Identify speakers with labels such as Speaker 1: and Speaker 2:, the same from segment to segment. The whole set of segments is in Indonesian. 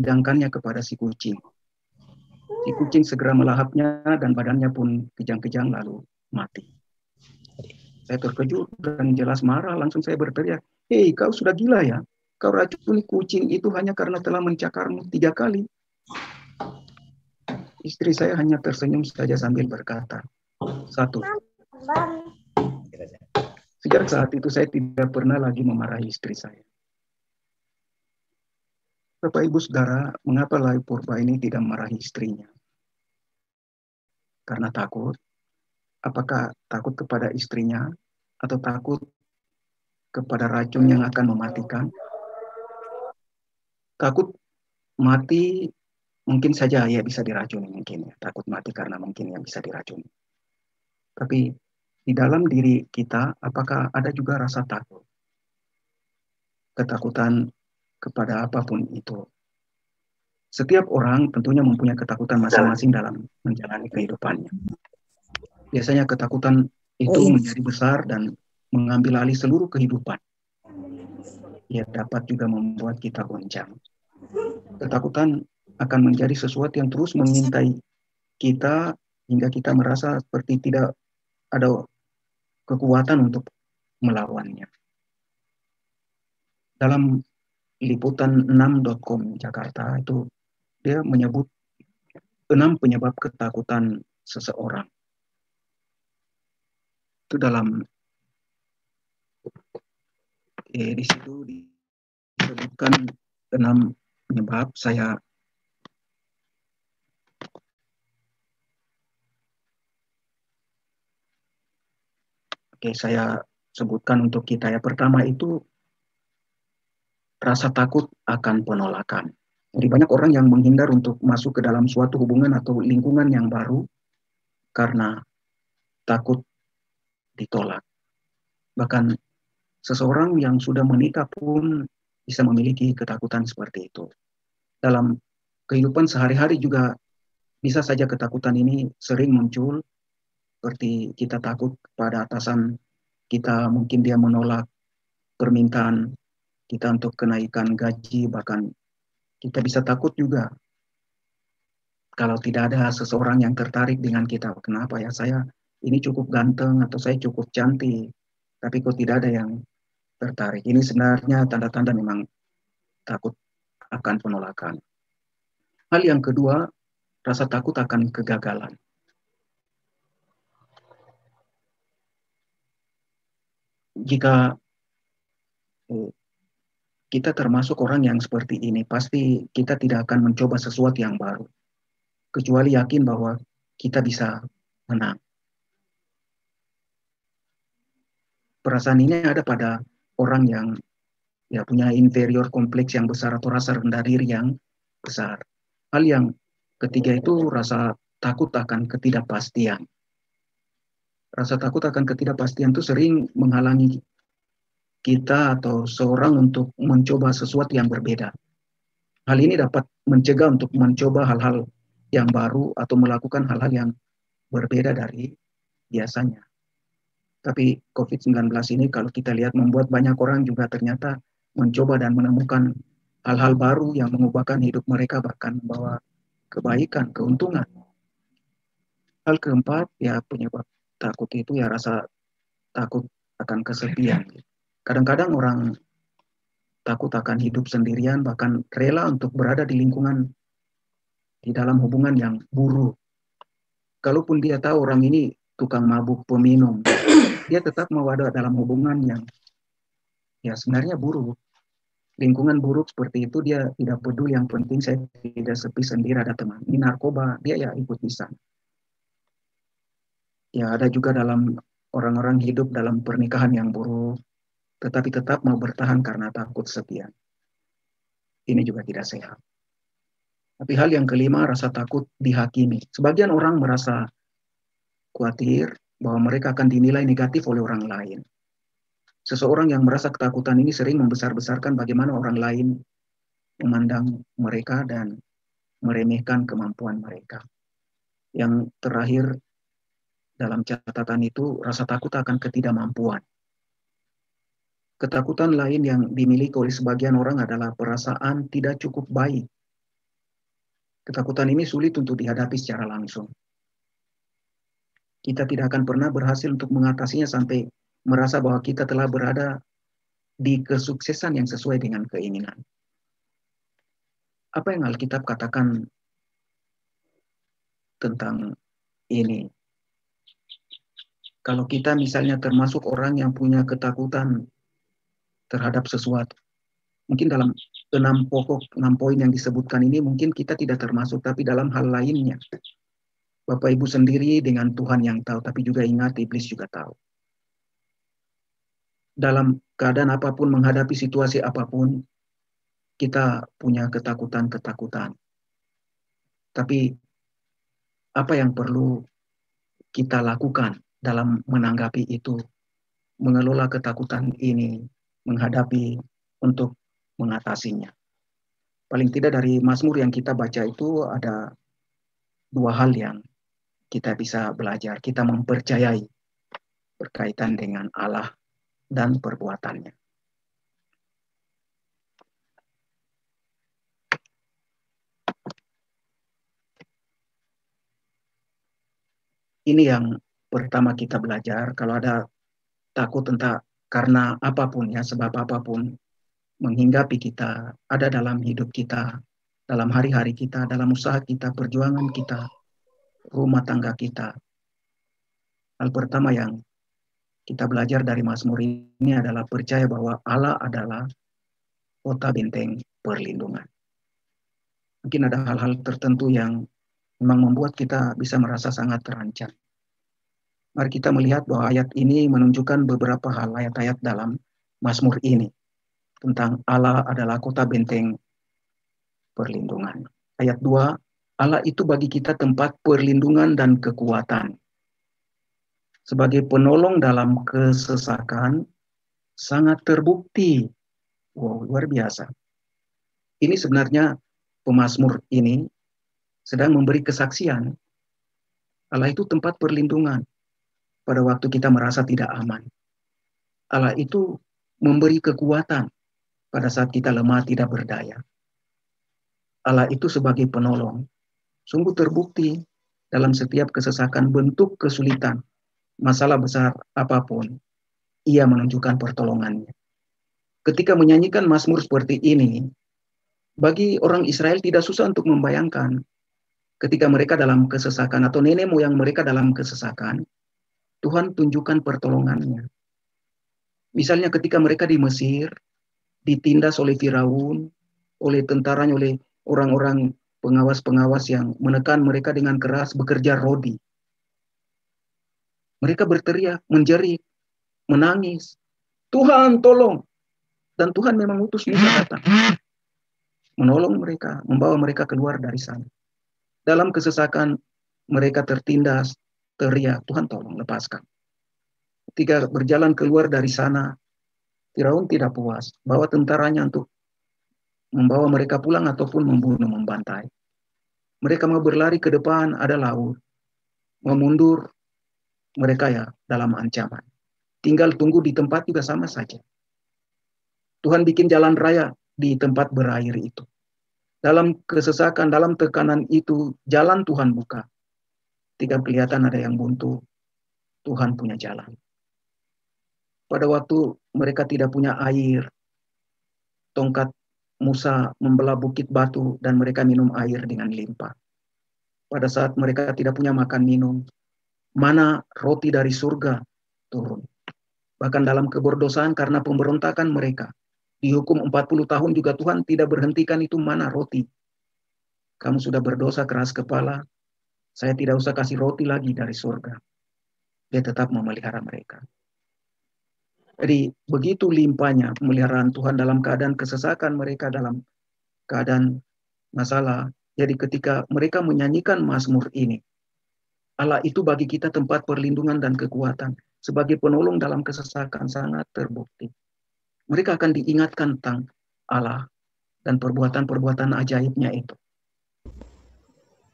Speaker 1: menghidangkannya kepada si kucing. Si kucing segera melahapnya dan badannya pun kejang-kejang lalu mati. Saya terkejut dan jelas marah, langsung saya berteriak, "Hei, kau sudah gila ya? Kau racuni kucing itu hanya karena telah mencakarmu 3 kali." Istri saya hanya tersenyum saja sambil berkata, "Satu, sejak saat itu saya tidak pernah lagi memarahi istri saya." Bapak Ibu Saudara, mengapa Lai Purba ini tidak memarahi istrinya? Karena takut. Apakah takut kepada istrinya atau takut kepada racun yang akan mematikan? Takut mati mungkin saja ya bisa diracuni mungkin ya. Takut mati karena mungkin yang bisa diracuni. Tapi di dalam diri kita apakah ada juga rasa takut? Ketakutan kepada apapun itu. Setiap orang tentunya mempunyai ketakutan masing-masing dalam menjalani kehidupannya. Biasanya ketakutan itu menjadi besar dan mengambil alih seluruh kehidupan. Ia dapat juga membuat kita goncang. Ketakutan akan menjadi sesuatu yang terus mengintai kita hingga kita merasa seperti tidak ada kekuatan untuk melawannya. Dalam liputan 6.com Jakarta itu dia menyebut 6 penyebab ketakutan seseorang. Itu dalam di situ disebutkan 6 penyebab. Saya sebutkan untuk kita ya. Pertama itu rasa takut akan penolakan. Jadi banyak orang yang menghindar untuk masuk ke dalam suatu hubungan atau lingkungan yang baru karena takut ditolak. Bahkan seseorang yang sudah menikah pun bisa memiliki ketakutan seperti itu. Dalam kehidupan sehari-hari juga bisa saja ketakutan ini sering muncul, seperti kita takut pada atasan kita, mungkin dia menolak permintaan kita untuk kenaikan gaji, bahkan kita bisa takut juga kalau tidak ada seseorang yang tertarik dengan kita. Kenapa ya, saya ini cukup ganteng atau saya cukup cantik, tapi kok tidak ada yang tertarik. Ini sebenarnya tanda-tanda memang takut akan penolakan. Hal yang kedua, rasa takut akan kegagalan. Jika kita termasuk orang yang seperti ini, pasti kita tidak akan mencoba sesuatu yang baru, kecuali yakin bahwa kita bisa menang. Perasaan ini ada pada orang yang ya punya inferior kompleks yang besar atau rasa rendah diri yang besar. Hal yang ketiga itu rasa takut akan ketidakpastian. Rasa takut akan ketidakpastian itu sering menghalangi kita atau seorang untuk mencoba sesuatu yang berbeda. Hal ini dapat mencegah untuk mencoba hal-hal yang baru atau melakukan hal-hal yang berbeda dari biasanya. Tapi COVID-19 ini kalau kita lihat membuat banyak orang juga ternyata mencoba dan menemukan hal-hal baru yang mengubahkan hidup mereka, bahkan membawa kebaikan, keuntungan. Hal keempat, ya penyebab takut itu ya rasa takut akan kesepian. Kadang-kadang orang takut akan hidup sendirian, bahkan rela untuk berada di lingkungan, di dalam hubungan yang buruk. Kalaupun dia tahu orang ini tukang mabuk, peminum, dia tetap mau ada dalam hubungan yang ya sebenarnya buruk. Lingkungan buruk seperti itu dia tidak peduli, yang penting saya tidak sepi sendiri, ada teman. Ini narkoba, dia ya ikut di sana. Ya ada juga dalam orang-orang hidup dalam pernikahan yang buruk, tetapi tetap mau bertahan karena takut setia. Ini juga tidak sehat. Tapi hal yang kelima, rasa takut dihakimi. Sebagian orang merasa khawatir bahwa mereka akan dinilai negatif oleh orang lain. Seseorang yang merasa ketakutan ini sering membesar-besarkan bagaimana orang lain memandang mereka dan meremehkan kemampuan mereka. Yang terakhir dalam catatan itu, rasa takut akan ketidakmampuan. Ketakutan lain yang dimiliki oleh sebagian orang adalah perasaan tidak cukup baik Ketakutan ini sulit untuk dihadapi secara langsung. Kita tidak akan pernah berhasil untuk mengatasinya sampai merasa bahwa kita telah berada di kesuksesan yang sesuai dengan keinginan. Apa yang Alkitab katakan tentang ini? Kalau kita misalnya termasuk orang yang punya ketakutan terhadap sesuatu, mungkin dalam 6 poin yang disebutkan ini mungkin kita tidak termasuk, tapi dalam hal lainnya Bapak Ibu sendiri dengan Tuhan yang tahu, tapi juga ingat iblis juga tahu. Dalam keadaan apapun, menghadapi situasi apapun, kita punya ketakutan-ketakutan. Tapi apa yang perlu kita lakukan dalam menanggapi itu, mengelola ketakutan ini, menghadapi untuk mengatasinya. Paling tidak dari Mazmur yang kita baca itu ada 2 hal yang kita bisa belajar. Kita mempercayai berkaitan dengan Allah dan perbuatannya. Ini yang pertama kita belajar. Kalau ada takut tentang karena apapun ya, sebab apapun menghinggapi kita, ada dalam hidup kita, dalam hari-hari kita, dalam usaha kita, perjuangan kita, rumah tangga kita. Hal pertama yang kita belajar dari Mazmur ini adalah percaya bahwa Allah adalah kota benteng perlindungan. Mungkin ada hal-hal tertentu yang memang membuat kita bisa merasa sangat terancam. Mari kita melihat bahwa ayat ini menunjukkan beberapa hal, ayat-ayat dalam Mazmur ini tentang Allah adalah kota benteng perlindungan. Ayat 2, Allah itu bagi kita tempat perlindungan dan kekuatan. Sebagai penolong dalam kesesakan, sangat terbukti. Wow, luar biasa. Ini sebenarnya pemazmur ini sedang memberi kesaksian. Allah itu tempat perlindungan pada waktu kita merasa tidak aman. Allah itu memberi kekuatan pada saat kita lemah tidak berdaya. Allah itu sebagai penolong. Sungguh terbukti dalam setiap kesesakan, bentuk kesulitan, masalah besar apapun, ia menunjukkan pertolongannya. Ketika menyanyikan Mazmur seperti ini, bagi orang Israel tidak susah untuk membayangkan ketika mereka dalam kesesakan atau nenek moyang mereka dalam kesesakan, Tuhan tunjukkan pertolongannya. Misalnya ketika mereka di Mesir, ditindas oleh Firaun, oleh tentaranya, oleh orang-orang pengawas-pengawas yang menekan mereka dengan keras, bekerja rodi. Mereka berteriak, menjerit, menangis. Tuhan tolong. Dan Tuhan memang utus Musa datang. Menolong mereka, membawa mereka keluar dari sana. Dalam kesesakan mereka tertindas, teriak, Tuhan tolong lepaskan. Ketika berjalan keluar dari sana, Firaun tidak puas, bawa tentaranya untuk membawa mereka pulang ataupun membunuh, membantai. Mereka mau berlari ke depan, ada laut. Mau mundur, mereka ya dalam ancaman. Tinggal tunggu di tempat juga sama saja. Tuhan bikin jalan raya di tempat berair itu. Dalam kesesakan, dalam tekanan itu, jalan Tuhan buka. Tidak kelihatan ada yang buntu, Tuhan punya jalan. Pada waktu mereka tidak punya air, tongkat Musa membelah bukit batu dan mereka minum air dengan limpah. Pada saat mereka tidak punya makan minum, mana roti dari surga turun. Bahkan dalam keberdosaan karena pemberontakan mereka, dihukum 40 tahun juga Tuhan tidak berhentikan itu mana roti. Kamu sudah berdosa keras kepala, saya tidak usah kasih roti lagi dari surga. Dia tetap memelihara mereka. Jadi begitu limpahnya pemeliharaan Tuhan dalam keadaan kesesakan mereka, dalam keadaan masalah. Jadi ketika mereka menyanyikan Mazmur ini, Allah itu bagi kita tempat perlindungan dan kekuatan. Sebagai penolong dalam kesesakan sangat terbukti. Mereka akan diingatkan tentang Allah dan perbuatan-perbuatan ajaibnya itu.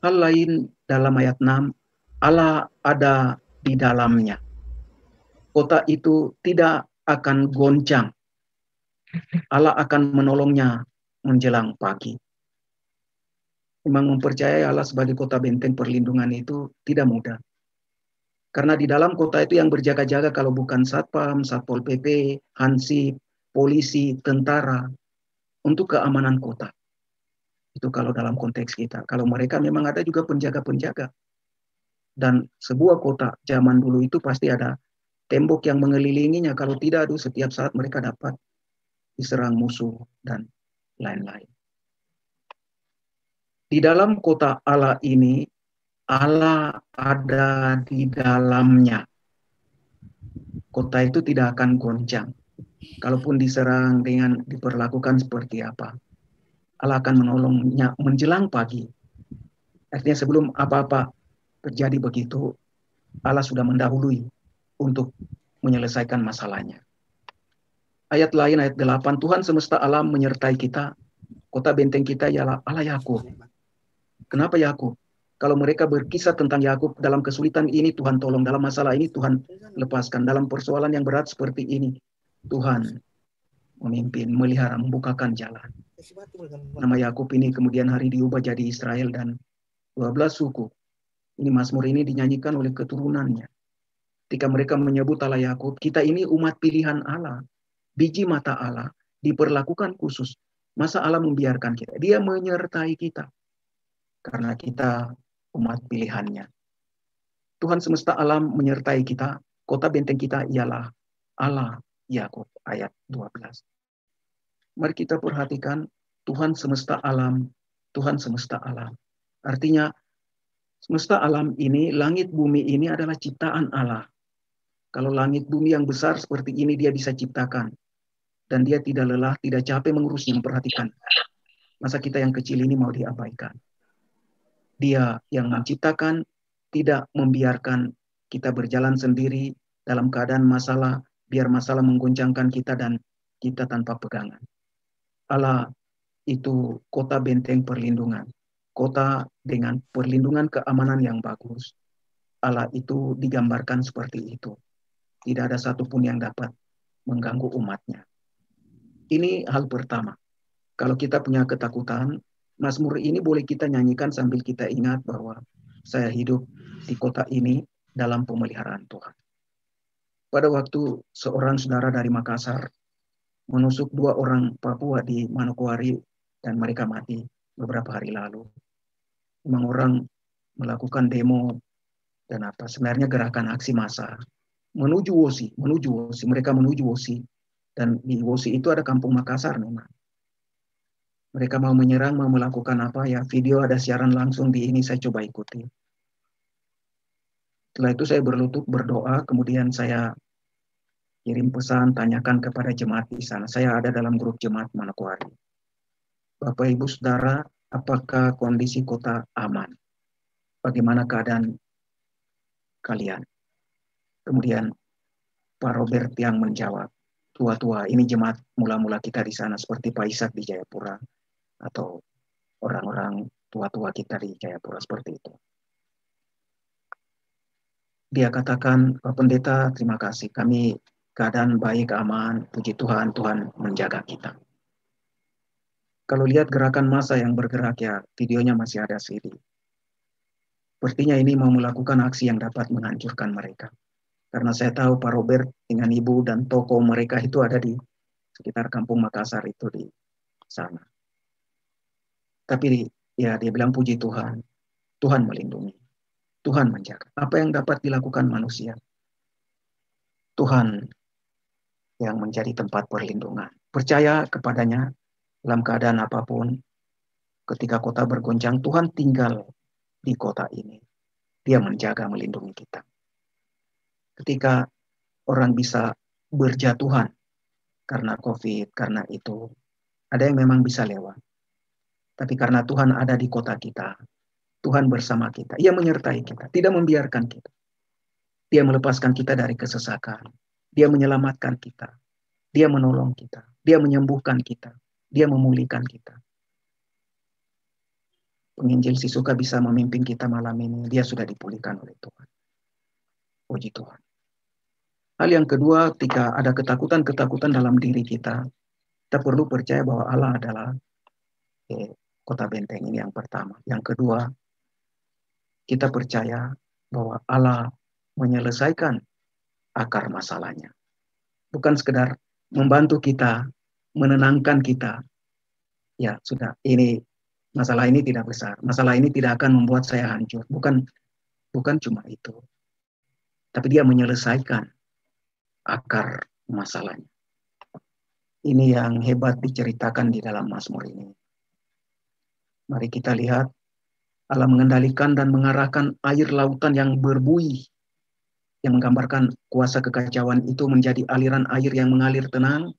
Speaker 1: Hal lain dalam ayat 6, Allah ada di dalamnya. Kota itu tidak akan goncang. Allah akan menolongnya menjelang pagi. Memang mempercayai Allah sebagai kota benteng perlindungan itu tidak mudah. Karena di dalam kota itu yang berjaga-jaga kalau bukan Satpam, Satpol PP, Hansip, polisi, tentara, untuk keamanan kota. Itu kalau dalam konteks kita. Kalau mereka memang ada juga penjaga-penjaga. Dan sebuah kota zaman dulu itu pasti ada tembok yang mengelilinginya. Kalau tidak, aduh, setiap saat mereka dapat diserang musuh dan lain-lain. Di dalam kota Allah ini, Allah ada di dalamnya. Kota itu tidak akan goncang. Kalaupun diserang dengan diperlakukan seperti apa, Allah akan menolongnya menjelang pagi. Artinya sebelum apa-apa terjadi begitu, Allah sudah mendahului untuk menyelesaikan masalahnya. Ayat lain, ayat 8, Tuhan semesta alam menyertai kita. Kota benteng kita ialah Allah Yakub. Kenapa Yakub? Kalau mereka berkisah tentang Yakub dalam kesulitan ini, Tuhan tolong. Dalam masalah ini, Tuhan lepaskan. Dalam persoalan yang berat seperti ini, Tuhan memimpin, melihara, membukakan jalan. Nama Yakub ini kemudian hari diubah jadi Israel dan 12 suku. Ini Mazmur ini dinyanyikan oleh keturunannya. Ketika mereka menyebut Allah Yakub, kita ini umat pilihan Allah, biji mata Allah, diperlakukan khusus. Masa Allah membiarkan kita? Dia menyertai kita. Karena kita umat pilihannya. Tuhan semesta alam menyertai kita. Kota benteng kita ialah Allah Yakub, ayat 12. Mari kita perhatikan Tuhan semesta alam, Tuhan semesta alam. Artinya semesta alam ini, langit bumi ini adalah ciptaan Allah. Kalau langit bumi yang besar seperti ini dia bisa ciptakan. Dan dia tidak lelah, tidak capek mengurusnya, memperhatikan. Masa kita yang kecil ini mau diabaikan. Dia yang menciptakan, tidak membiarkan kita berjalan sendiri dalam keadaan masalah, biar masalah menggoncangkan kita dan kita tanpa pegangan. Allah itu kota benteng perlindungan. Kota dengan perlindungan keamanan yang bagus. Allah itu digambarkan seperti itu. Tidak ada satupun yang dapat mengganggu umatnya. Ini hal pertama. Kalau kita punya ketakutan, Mazmur ini boleh kita nyanyikan sambil kita ingat bahwa saya hidup di kota ini dalam pemeliharaan Tuhan. Pada waktu seorang saudara dari Makassar menusuk 2 orang Papua di Manokwari dan mereka mati beberapa hari lalu. Memang orang melakukan demo dan apa sebenarnya gerakan aksi massa menuju Wosi. Mereka menuju Wosi dan di Wosi itu ada kampung Makassar memang. Mereka mau menyerang, mau melakukan apa ya, video ada siaran langsung di ini, saya coba ikuti. Setelah itu saya berlutut berdoa, kemudian saya kirim pesan, tanyakan kepada jemaat di sana. Saya ada dalam grup jemaat Manokwari. Bapak Ibu Saudara, apakah kondisi kota aman? Bagaimana keadaan kalian? Kemudian Pak Robert yang menjawab, tua-tua, ini jemaat mula-mula kita di sana, seperti Pak Ishak di Jayapura, atau orang-orang tua-tua kita di Jayapura, seperti itu. Dia katakan, Pak Pendeta, terima kasih. Kami keadaan baik, aman, puji Tuhan, Tuhan menjaga kita. Kalau lihat gerakan massa yang bergerak ya, videonya masih ada CD. Sepertinya ini mau melakukan aksi yang dapat menghancurkan mereka. Karena saya tahu Pak Robert dengan ibu dan toko mereka itu ada di sekitar kampung Makassar itu di sana. Tapi ya dia bilang puji Tuhan, Tuhan melindungi, Tuhan menjaga. Apa yang dapat dilakukan manusia? Tuhan yang menjadi tempat perlindungan. Percaya kepadanya dalam keadaan apapun, ketika kota bergoncang, Tuhan tinggal di kota ini. Dia menjaga, melindungi kita. Ketika orang bisa berjatuhan karena COVID, karena itu, ada yang memang bisa lewat. Tapi karena Tuhan ada di kota kita, Tuhan bersama kita. Ia menyertai kita, tidak membiarkan kita. Dia melepaskan kita dari kesesakan. Dia menyelamatkan kita. Dia menolong kita. Dia menyembuhkan kita. Dia memulihkan kita. Penginjil si suka bisa memimpin kita malam ini. Dia sudah dipulihkan oleh Tuhan. Puji Tuhan. Hal yang kedua, ketika ada ketakutan-ketakutan dalam diri kita, kita perlu percaya bahwa Allah adalah kota benteng ini yang pertama. Yang kedua, kita percaya bahwa Allah menyelesaikan akar masalahnya. Bukan sekedar membantu kita, menenangkan kita. Ya, sudah, ini masalah ini tidak besar. Masalah ini tidak akan membuat saya hancur. Bukan cuma itu. Tapi dia menyelesaikan akar masalahnya. Ini yang hebat diceritakan di dalam Mazmur ini. Mari kita lihat, Allah mengendalikan dan mengarahkan air lautan yang berbuih, yang menggambarkan kuasa kekacauan itu menjadi aliran air yang mengalir tenang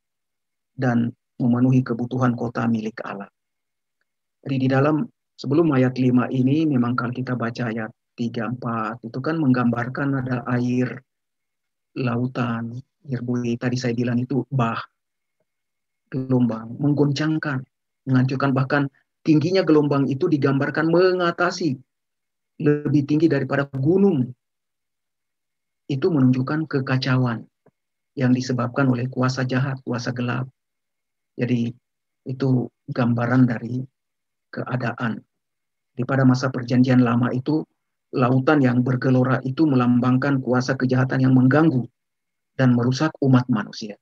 Speaker 1: dan memenuhi kebutuhan kota milik Allah. Jadi di dalam sebelum ayat 5 ini memang kalau kita baca ayat 3, 4 itu kan menggambarkan ada air lautan, air buih. Tadi saya bilang itu gelombang, menggoncangkan, menghancurkan, bahkan tingginya gelombang itu digambarkan mengatasi lebih tinggi daripada gunung. Itu menunjukkan kekacauan yang disebabkan oleh kuasa jahat, kuasa gelap. Jadi itu gambaran dari keadaan. Di pada masa perjanjian lama itu, lautan yang bergelora itu melambangkan kuasa kejahatan yang mengganggu dan merusak umat manusia.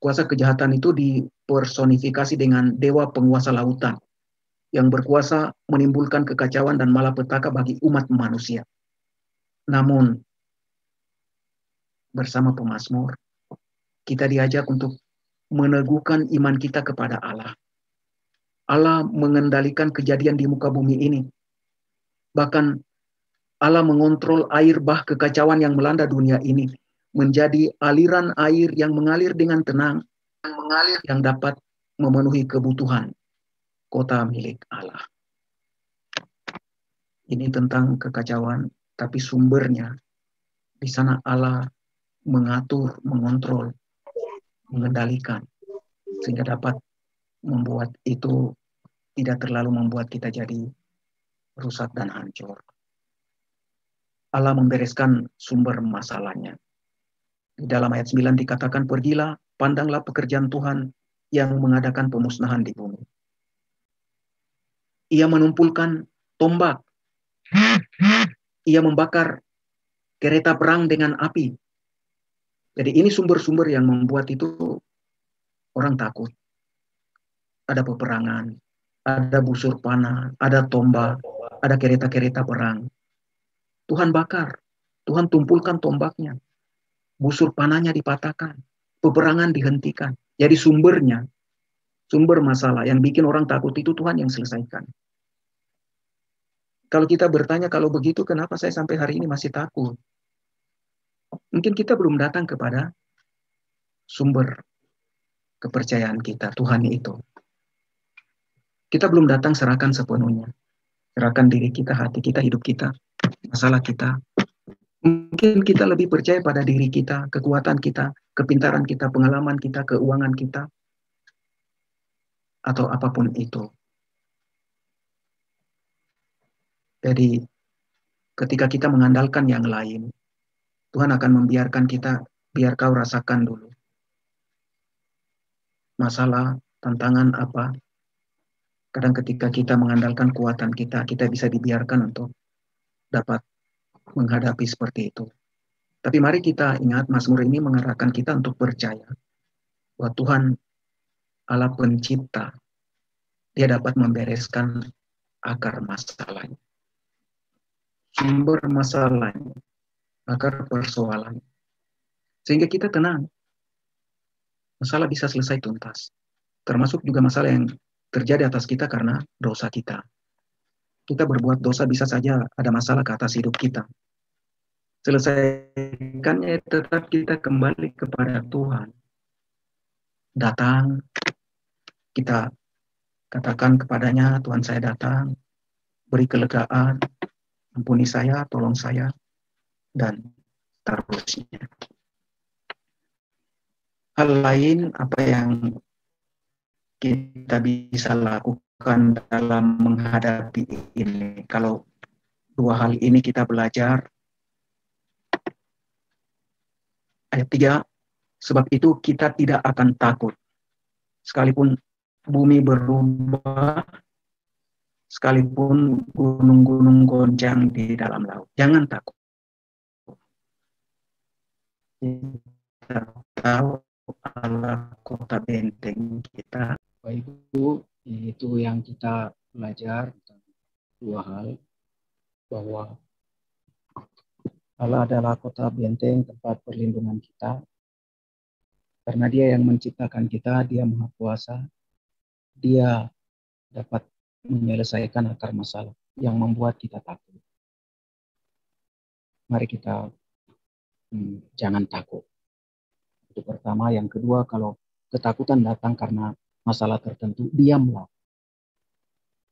Speaker 1: Kuasa kejahatan itu dipersonifikasi dengan dewa penguasa lautan yang berkuasa menimbulkan kekacauan dan malapetaka bagi umat manusia. Namun, bersama pemazmur, kita diajak untuk meneguhkan iman kita kepada Allah. Allah mengendalikan kejadian di muka bumi ini. Bahkan Allah mengontrol air bah kekacauan yang melanda dunia ini menjadi aliran air yang mengalir dengan tenang, yang dapat memenuhi kebutuhan kota milik Allah. Ini tentang kekacauan, tapi sumbernya di sana Allah mengatur, mengontrol, mengendalikan, sehingga dapat membuat itu tidak terlalu membuat kita jadi rusak dan hancur. Allah membereskan sumber masalahnya. Di dalam ayat 9 dikatakan, pergilah, pandanglah pekerjaan Tuhan yang mengadakan pemusnahan di bumi. Ia menumpulkan tombak. Ia membakar kereta perang dengan api. Jadi ini sumber-sumber yang membuat itu orang takut. Ada peperangan, ada busur panah, ada tombak, ada kereta-kereta perang. Tuhan bakar, Tuhan tumpulkan tombaknya. Busur panahnya dipatahkan, peperangan dihentikan. Jadi sumbernya, sumber masalah yang bikin orang takut itu Tuhan yang selesaikan. Kalau kita bertanya, kalau begitu kenapa saya sampai hari ini masih takut? Mungkin kita belum datang kepada sumber kepercayaan kita, Tuhan itu. Kita belum datang serahkan sepenuhnya. Serahkan diri kita, hati kita, hidup kita, masalah kita. Mungkin kita lebih percaya pada diri kita, kekuatan kita, kepintaran kita, pengalaman kita, keuangan kita, atau apapun itu. Jadi ketika kita mengandalkan yang lain, Tuhan akan membiarkan kita, biar kau rasakan dulu. Masalah, tantangan apa. Kadang ketika kita mengandalkan kekuatan kita, kita bisa dibiarkan untuk dapat menghadapi seperti itu. Tapi mari kita ingat, Mazmur ini mengarahkan kita untuk percaya bahwa Tuhan Allah pencipta, dia dapat membereskan akar masalahnya. Sumber masalahnya, akar persoalannya. Sehingga kita tenang, masalah bisa selesai tuntas. Termasuk juga masalah yang terjadi atas kita karena dosa kita. Kita berbuat dosa bisa saja ada masalah ke atas hidup kita. Selesaikannya tetap kita kembali kepada Tuhan. Datang, kita katakan kepadanya, Tuhan saya datang, beri kelegaan, ampuni saya, tolong saya, dan seterusnya. Hal lain apa yang kita bisa lakukan dalam menghadapi ini? Kalau dua hal ini kita belajar. Ayat 3, sebab itu kita tidak akan takut. Sekalipun bumi berubah, sekalipun gunung-gunung goncang di dalam laut. Jangan takut. Kita tahu Allah kota benteng kita.
Speaker 2: Bapak Ibu, itu yang kita belajar dua hal, bahwa Allah adalah kota benteng, tempat perlindungan kita. Karena Dia yang menciptakan kita, Dia Maha Kuasa, Dia dapat menyelesaikan akar masalah yang membuat kita takut. Mari kita jangan takut. Itu pertama. Yang kedua, kalau ketakutan datang karena masalah tertentu, diamlah.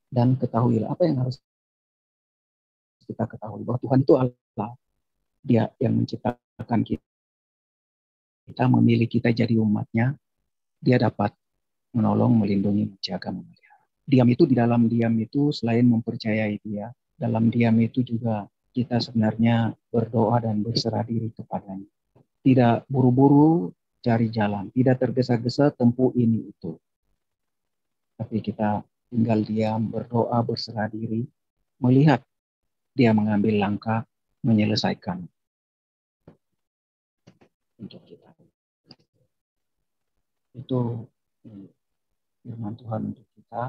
Speaker 2: Dan ketahuilah apa yang harus kita ketahui, bahwa Tuhan itu Allah. Dia yang menciptakan kita. Kita memilih kita jadi umatnya. Dia dapat menolong, melindungi, menjaga, memelihara. Diam itu, di dalam diam itu selain mempercayai Dia, dalam diam itu juga kita sebenarnya berdoa dan berserah diri kepadanya. Tidak buru-buru cari jalan, tidak tergesa-gesa tempuh ini itu. Tapi kita tinggal diam, berdoa, berserah diri, melihat Dia mengambil langkah menyelesaikan untuk kita. Itu firman Tuhan untuk kita.